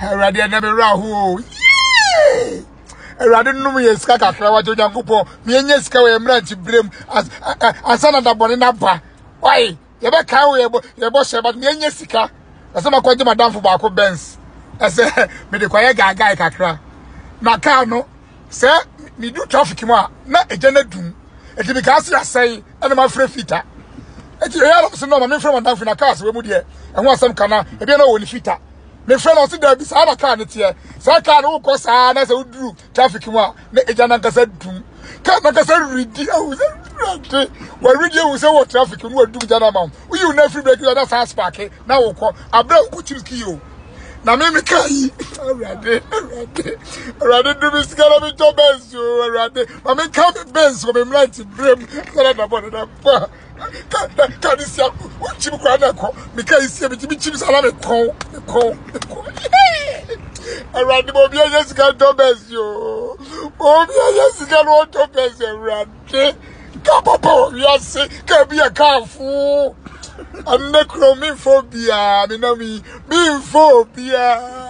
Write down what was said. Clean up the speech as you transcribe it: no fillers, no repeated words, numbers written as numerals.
Erade na me rahu. Erade no me sika kakra wa Onyankopon. Me enye sika we mranti brem asana da bone na ba. Why? Ye be kan we ye bo sheba me enye sika. Asa makwaje madam fo ba ko Benz. Ase me de kwaye gaga kakra. Na car no se me do traffic mo na ejana dum. Eti be ka se asai na ma frɛ fita. Eti ya so no ma me frɛ madam fo na car se we mu de. Ehun asem kana e bi na woni fita. Me friend also there be sa na car ne tie. Sa car no ko sa na se uduru traffic mu a na ejana nkasa dum. Car na kasa ridi awu se radi. Wa ridi awu se wo traffic no adum jana ma. Uyu na free break na sa spark na wo ko abra ku chiriki yo. Na me kai radi do me skala me to Benz yo radi. Ma me ka me Benz ko me mlanti brem kala na bona na pa. Ka dis ya chim kwa na ko me kai sia me chim sala me kon radi mo bia yes ka to Benz yo. Mo bia yes ka no to Benz radi. Ka papa yes ka bia ka fu. I'm necrophobia, me phobia.